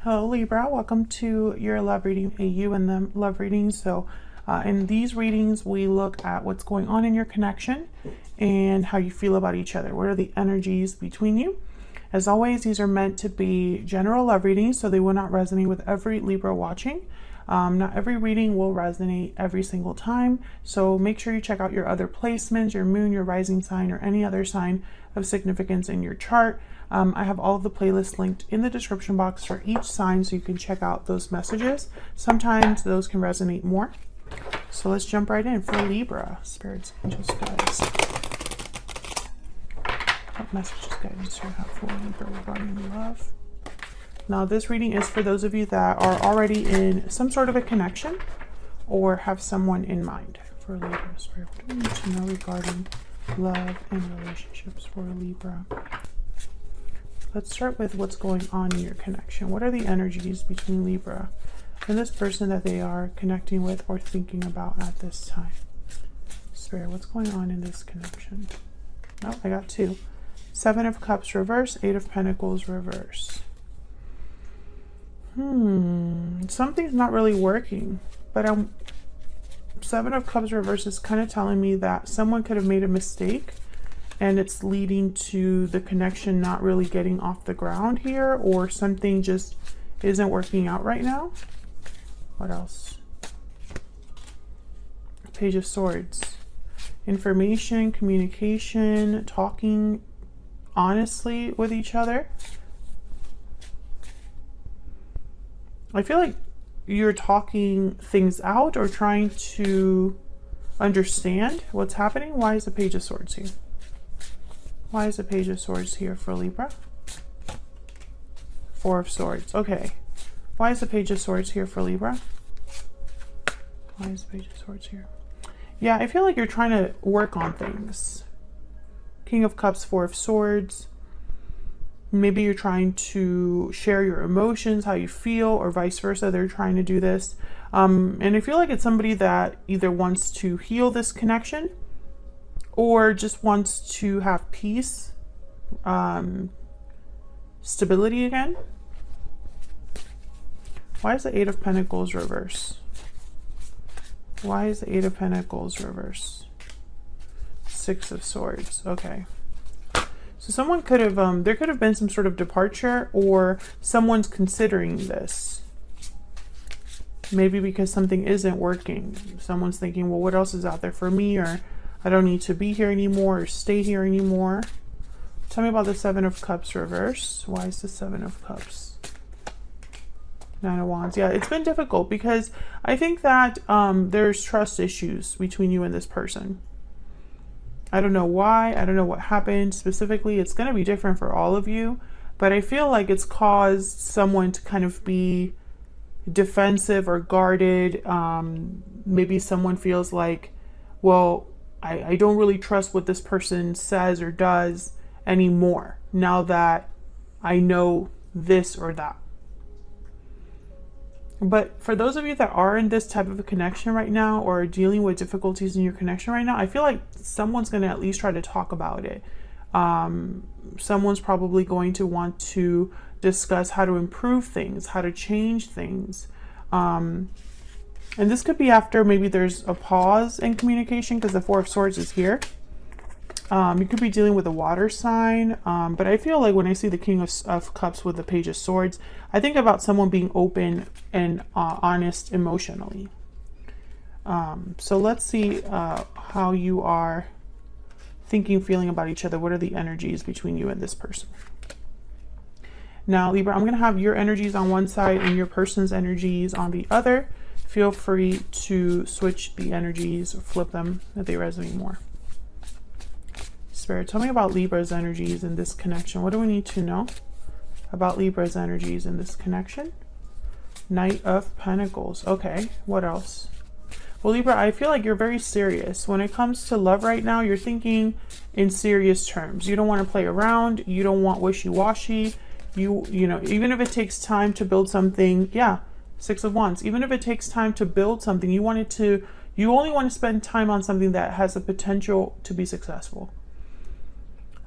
Hello Libra, welcome to your love reading, a you and them love reading. So in these readings, we look at what's going on in your connection and how you feel about each other. What are the energies between you? As always, these are meant to be general love readings, so they will not resonate with every Libra watching. Not every reading will resonate every single time, so make sure you check out your other placements, your moon, your rising sign, or any other sign of significance in your chart. I have all of the playlists linked in the description box for each sign, so you can check out those messages. Sometimes those can resonate more. So let's jump right in for Libra. Spirits, angels, guides. What messages, guidance do you have for Libra regarding love? Now this reading is for those of you that are already in some sort of a connection or have someone in mind. For Libra, Spirit, what do we need to know regarding love and relationships for Libra? Let's start with what's going on in your connection. What are the energies between Libra and this person that they are connecting with or thinking about at this time? Spirit, what's going on in this connection? Oh, I got two. Seven of Cups reverse, Eight of Pentacles reverse. Something's not really working, but Seven of Cups reverse is kind of telling me that someone could have made a mistake and it's leading to the connection not really getting off the ground here, or something just isn't working out right now. What else? Page of Swords. Information, communication, talking honestly with each other. I feel like you're talking things out or trying to understand what's happening. Why is the Page of Swords here? Why is the Page of Swords here for Libra? Four of Swords. Okay. Why is the Page of Swords here for Libra? Why is the Page of Swords here? Yeah, I feel like you're trying to work on things. King of Cups, Four of Swords. Maybe you're trying to share your emotions, how you feel, or vice versa. They're trying to do this. And I feel like it's somebody that either wants to heal this connection or just wants to have peace, stability again. Why is the Eight of Pentacles reverse? Why is the Eight of Pentacles reverse? Six of Swords. Okay. So someone could have, there could have been some sort of departure, or someone's considering this. Maybe because something isn't working. Someone's thinking, well, what else is out there for me? Or I don't need to be here anymore or stay here anymore. Tell me about the Seven of Cups reverse. Why is the Seven of Cups? Nine of Wands. Yeah, it's been difficult because I think that there's trust issues between you and this person. I don't know why. I don't know what happened specifically. It's going to be different for all of you. But I feel like it's caused someone to kind of be defensive or guarded. Maybe someone feels like, well, I don't really trust what this person says or does anymore now that I know this or that. But for those of you that are in this type of a connection right now or dealing with difficulties in your connection right now, I feel like someone's going to at least try to talk about it. Someone's probably going to want to discuss how to improve things, how to change things. And this could be after maybe there's a pause in communication because the Four of Swords is here. You could be dealing with a water sign. But I feel like when I see the King of Cups with the Page of Swords, I think about someone being open and honest emotionally. So let's see how you are thinking, feeling about each other. What are the energies between you and this person? Now, Libra, I'm going to have your energies on one side and your person's energies on the other. Feel free to switch the energies or flip them if they resonate more. Spirit, tell me about Libra's energies in this connection. What do we need to know about Libra's energies in this connection? Knight of Pentacles. Okay, what else? Well, Libra, I feel like you're very serious. When it comes to love right now, you're thinking in serious terms. You don't want to play around. You don't want wishy-washy. You know, even if it takes time to build something, yeah, Six of Wands. Even if it takes time to build something, you only want to spend time on something that has the potential to be successful.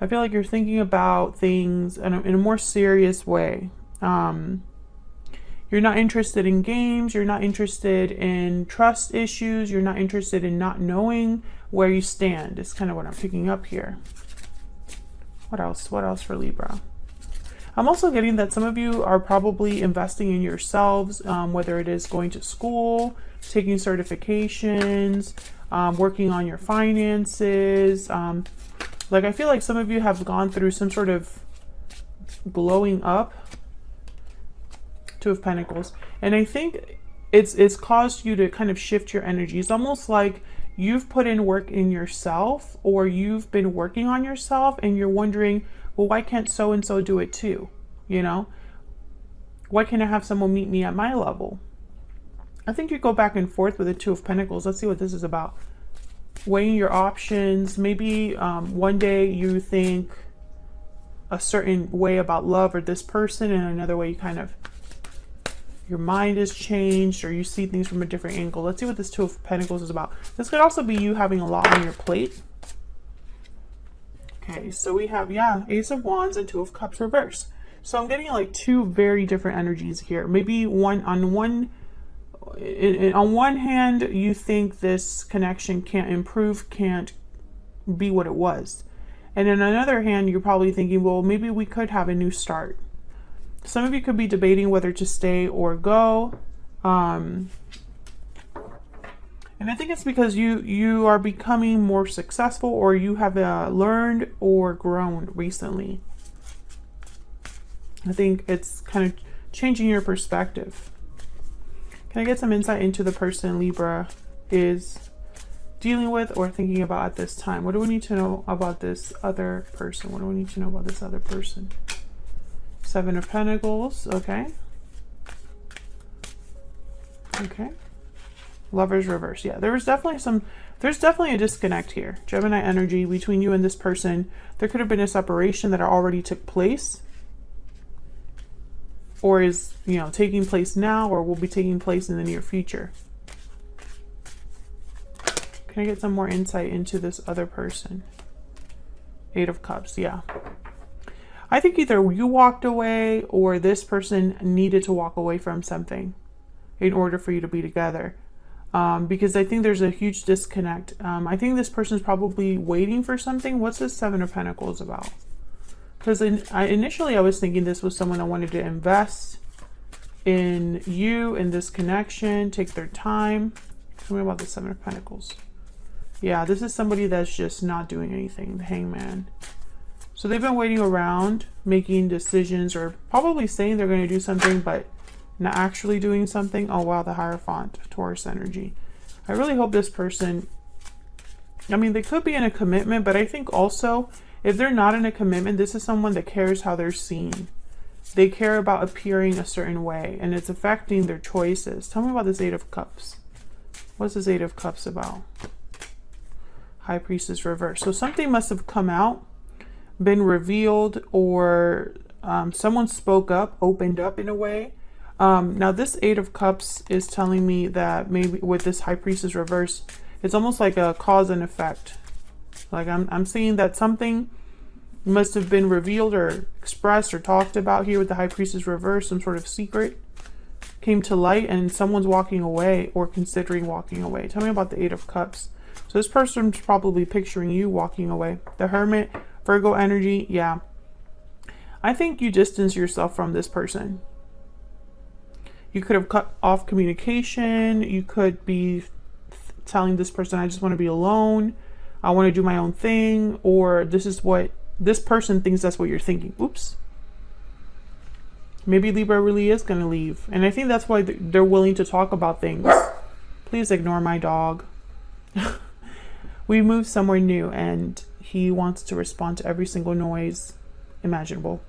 I feel like you're thinking about things in a more serious way. You're not interested in games. You're not interested in trust issues. You're not interested in not knowing where you stand. It's kind of what I'm picking up here. What else? What else for Libra? I'm also getting that some of you are probably investing in yourselves, whether it is going to school, taking certifications, working on your finances. Like I feel like some of you have gone through some sort of glowing up. Two of Pentacles. And I think it's caused you to kind of shift your energy. It's almost like you've put in work in yourself, or you've been working on yourself and you're wondering, well, why can't so-and-so do it too? You know, why can't I have someone meet me at my level? I think you go back and forth with the Two of Pentacles. Let's see what this is about. Weighing your options. Maybe one day you think a certain way about love or this person, and another way you kind of, your mind is changed, or you see things from a different angle. Let's see what this Two of Pentacles is about. This could also be you having a lot on your plate. Okay, so we have, yeah, Ace of Wands and Two of Cups reverse. So I'm getting like two very different energies here. Maybe on one hand, you think this connection can't improve, can't be what it was. And on another hand, you're probably thinking, well, maybe we could have a new start. Some of you could be debating whether to stay or go. And I think it's because you are becoming more successful, or you have learned or grown recently. I think it's kind of changing your perspective. Can I get some insight into the person Libra is dealing with or thinking about at this time? What do we need to know about this other person? What do we need to know about this other person? Seven of Pentacles. Okay. Okay. Lovers reverse. Yeah, there's definitely a disconnect here. Gemini energy between you and this person. There could have been a separation that already took place, or is, you know, taking place now, or will be taking place in the near future. Can I get some more insight into this other person? Eight of Cups. Yeah. I think either you walked away, or this person needed to walk away from something in order for you to be together. Because I think there's a huge disconnect. I think this person is probably waiting for something. What's this Seven of Pentacles about? Because initially I was thinking this was someone that wanted to invest in you, in this connection, take their time. Tell me about the Seven of Pentacles. Yeah, this is somebody that's just not doing anything. The Hangman. So they've been waiting around, making decisions, or probably saying they're going to do something, but not actually doing something. Oh wow, the Hierophant, Taurus energy. I really hope this person, I mean, they could be in a commitment, but I think also if they're not in a commitment, this is someone that cares how they're seen. They care about appearing a certain way, and it's affecting their choices. Tell me about this Eight of Cups. What's this Eight of Cups about? High Priestess reverse. So something must have come out, been revealed, or someone spoke up, opened up in a way. Now this Eight of Cups is telling me that maybe with this High Priestess reverse, it's almost like a cause and effect. Like I'm seeing that something must have been revealed or expressed or talked about here with the High Priestess reverse. Some sort of secret came to light, and someone's walking away or considering walking away. Tell me about the Eight of Cups. So this person's probably picturing you walking away. The Hermit, Virgo energy. Yeah. I think you distance yourself from this person. You could have cut off communication. You could be telling this person, I just want to be alone. I want to do my own thing. Or this is what this person thinks that's what you're thinking. Oops. Maybe Libra really is going to leave. And I think that's why they're willing to talk about things. Please ignore my dog. We moved somewhere new and he wants to respond to every single noise imaginable.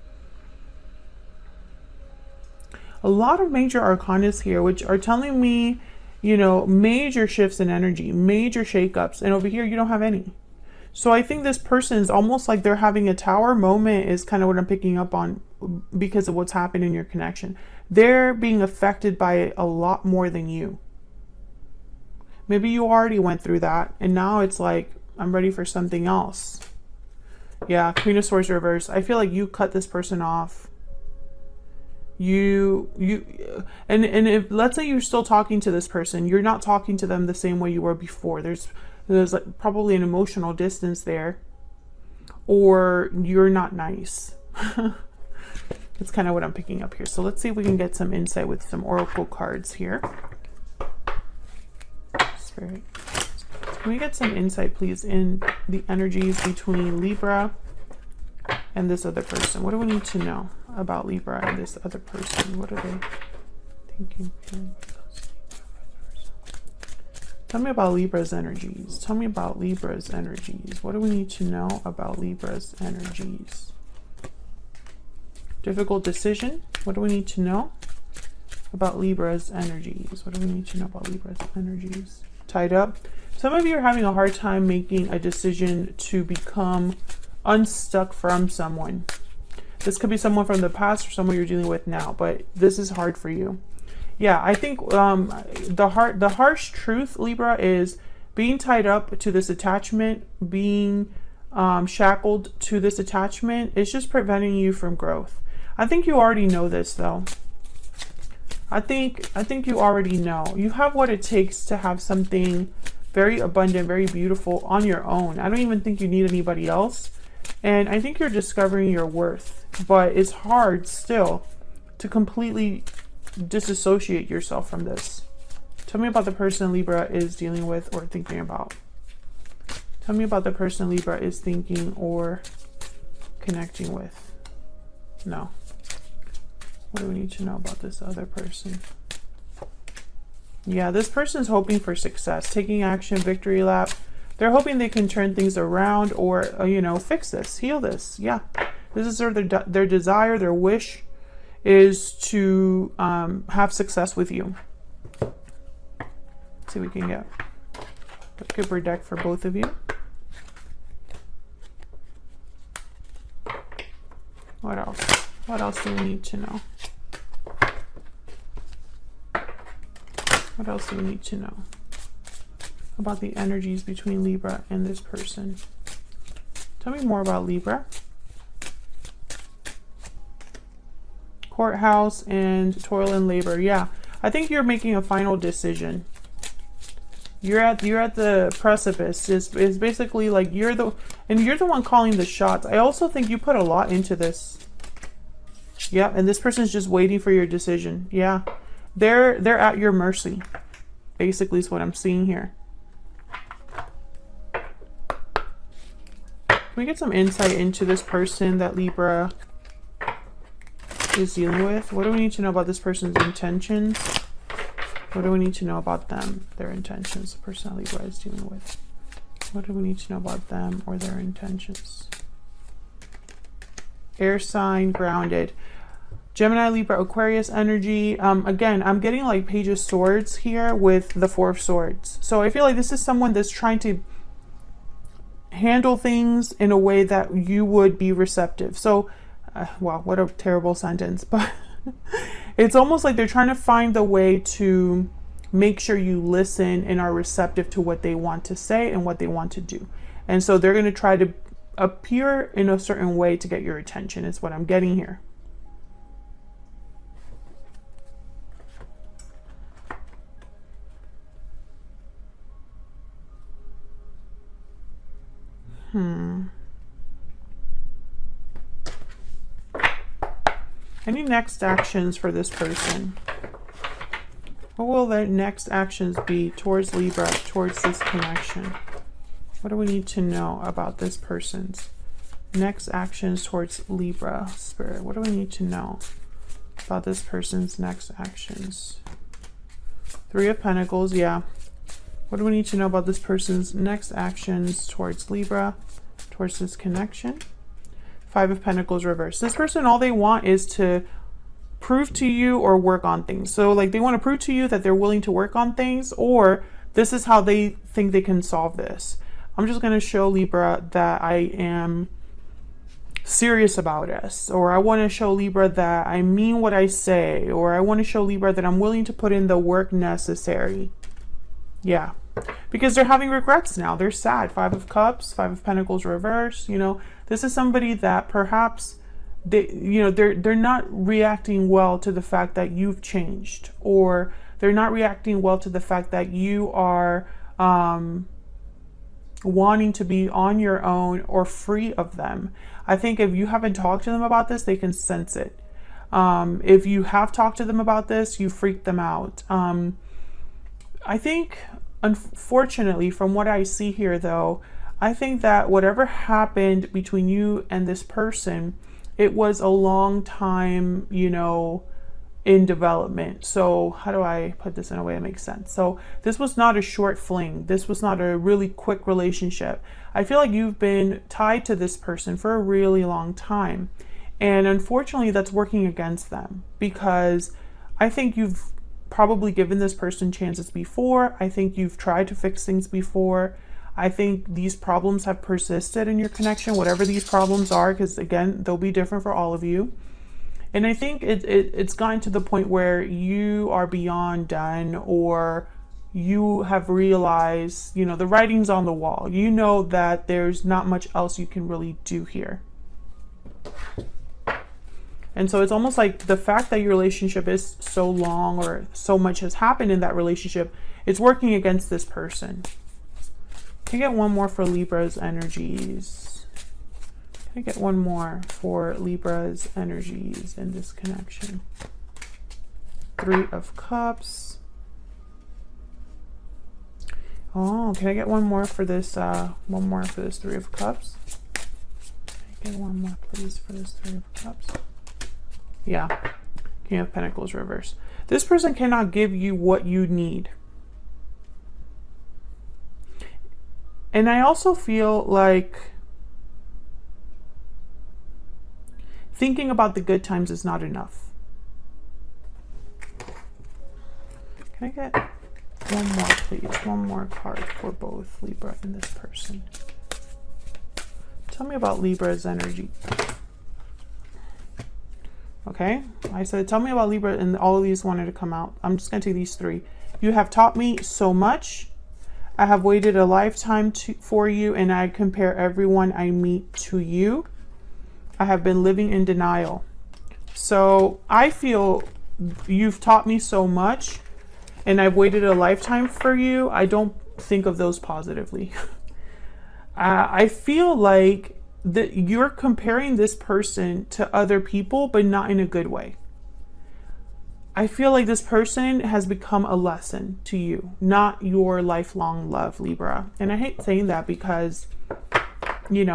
A lot of major arcanas here, which are telling me, you know, major shifts in energy, major shakeups. And over here, you don't have any. So I think this person is almost like they're having a tower moment is kind of what I'm picking up on because of what's happened in your connection. They're being affected by it a lot more than you. Maybe you already went through that and now it's like, I'm ready for something else. Yeah, Queen of Swords reverse. I feel like you cut this person off. and if, let's say you're still talking to this person, you're not talking to them the same way you were before. There's like probably an emotional distance there, or you're not nice. That's kind of what I'm picking up here. So let's see if we can get some insight with some oracle cards here. Spirit, can we get some insight, please, in the energies between Libra and this other person? What do we need to know about Libra and this other person? What are they thinking? Tell me about Libra's energies. Tell me about Libra's energies. What do we need to know about Libra's energies? Difficult decision. What do we need to know about Libra's energies? What do we need to know about Libra's energies? Tied up. Some of you are having a hard time making a decision to become unstuck from someone. This could be someone from the past or someone you're dealing with now, but this is hard for you. Yeah, I think the harsh truth, Libra, is being tied up to this attachment, being shackled to this attachment is just preventing you from growth. I think you already know this, though. I think you already know. You have what it takes to have something very abundant, very beautiful on your own. I don't even think you need anybody else. And I think you're discovering your worth, but it's hard still to completely disassociate yourself from this. Tell me about the person Libra is dealing with or thinking about. Tell me about the person Libra is thinking or connecting with. No. What do we need to know about this other person? Yeah, this person's hoping for success, taking action, victory lap. They're hoping they can turn things around or, you know, fix this, heal this. Yeah, this is sort of their desire, their wish is to have success with you. Let's see what we can get a Kipper deck for both of you. What else? What else do we need to know? What else do we need to know about the energies between Libra and this person? Tell me more about Libra. Courthouse and toil and labor. Yeah, I think you're making a final decision. You're at the precipice. It's basically like you're the one calling the shots. I also think you put a lot into this. Yeah, and this person's just waiting for your decision. Yeah, they're at your mercy. Basically, is what I'm seeing here. Can we get some insight into this person that Libra is dealing with? What do we need to know about this person's intentions? What do we need to know about them, their intentions, the person that Libra is dealing with? What do we need to know about them or their intentions? Air sign, grounded. Gemini, Libra, Aquarius energy. Again, I'm getting like Page of Swords here with the Four of Swords. So I feel like this is someone that's trying to handle things in a way that you would be receptive. So, wow, what a terrible sentence. But it's almost like they're trying to find the way to make sure you listen and are receptive to what they want to say and what they want to do. And so they're going to try to appear in a certain way to get your attention, is what I'm getting here. Any next actions for this person? What will their next actions be towards Libra, towards this connection? What do we need to know about this person's next actions towards Libra, Spirit? What do we need to know about this person's next actions? Three of Pentacles, yeah. What do we need to know about this person's next actions towards Libra, towards this connection? Five of Pentacles reversed. This person, all they want is to prove to you or work on things. So like they want to prove to you that they're willing to work on things, or this is how they think they can solve this. I'm just going to show Libra that I am serious about this, or I want to show Libra that I mean what I say, or I want to show Libra that I'm willing to put in the work necessary. Yeah, because they're having regrets now. They're sad. Five of Cups, Five of Pentacles reversed. You know, this is somebody that perhaps they're not reacting well to the fact that you've changed, or they're not reacting well to the fact that you are wanting to be on your own or free of them. I think if you haven't talked to them about this, they can sense it. If you have talked to them about this, you freak them out. I think, unfortunately, from what I see here, though, I think that whatever happened between you and this person, it was a long time, in development. So how do I put this in a way that makes sense? So this was not a short fling. This was not a really quick relationship. I feel like you've been tied to this person for a really long time. And unfortunately, that's working against them, because I think you've probably given this person chances before. I think you've tried to fix things before. I think these problems have persisted in your connection, whatever these problems are, because again, they'll be different for all of you. And I think it's gotten to the point where you are beyond done, or you have realized, the writing's on the wall. You know that there's not much else you can really do here. And so it's almost like the fact that your relationship is so long, or so much has happened in that relationship, it's working against this person. Can I get one more for Libra's energies? Can I get one more for Libra's energies in this connection? 3 of Cups. Oh, can I get one more for this? One more for this 3 of Cups. Can I get one more, please, for this 3 of Cups? Yeah, King of Pentacles reverse. This person cannot give you what you need. And I also feel like thinking about the good times is not enough. Can I get one more, please? One more card for both Libra and this person. Tell me about Libra's energy. Okay, I said, tell me about Libra, and all of these wanted to come out. I'm just going to take these 3. You have taught me so much. I have waited a lifetime for you, and I compare everyone I meet to you. I have been living in denial. So I feel you've taught me so much, and I've waited a lifetime for you. I don't think of those positively. I feel like that you're comparing this person to other people, but not in a good way. I feel like this person has become a lesson to you, not your lifelong love, Libra. And I hate saying that because,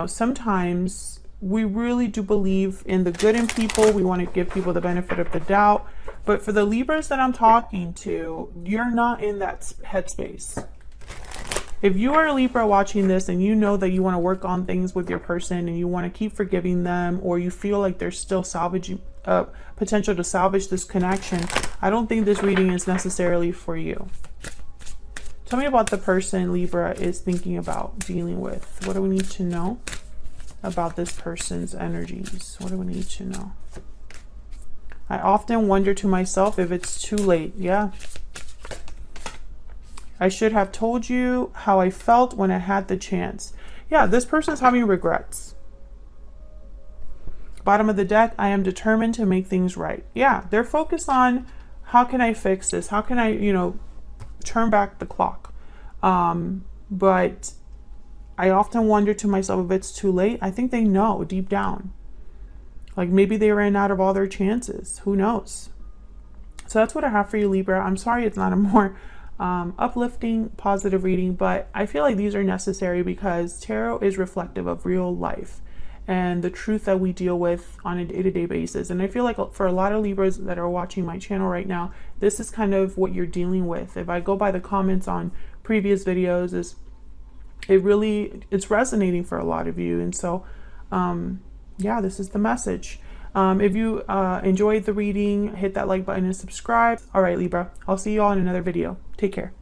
sometimes we really do believe in the good in people. We want to give people the benefit of the doubt. But for the Libras that I'm talking to, you're not in that headspace. If you are a Libra watching this and you know that you want to work on things with your person and you want to keep forgiving them, or you feel like there's still potential to salvage this connection, I don't think this reading is necessarily for you. Tell me about the person Libra is thinking about dealing with. What do we need to know about this person's energies? What do we need to know? I often wonder to myself if it's too late. Yeah. I should have told you how I felt when I had the chance. Yeah, this person's having regrets. Bottom of the deck, I am determined to make things right. Yeah, they're focused on how can I fix this? How can I, turn back the clock? But I often wonder to myself if it's too late. I think they know deep down. Like maybe they ran out of all their chances. Who knows? So that's what I have for you, Libra. I'm sorry it's not a more uplifting, positive reading, but I feel like these are necessary because tarot is reflective of real life and the truth that we deal with on a day-to-day basis. And I feel like for a lot of Libras that are watching my channel right now, this is kind of what you're dealing with. If I go by the comments on previous videos, it's resonating for a lot of you. And so, yeah, this is the message. If you enjoyed the reading, hit that like button and subscribe. All right, Libra, I'll see you all in another video. Take care.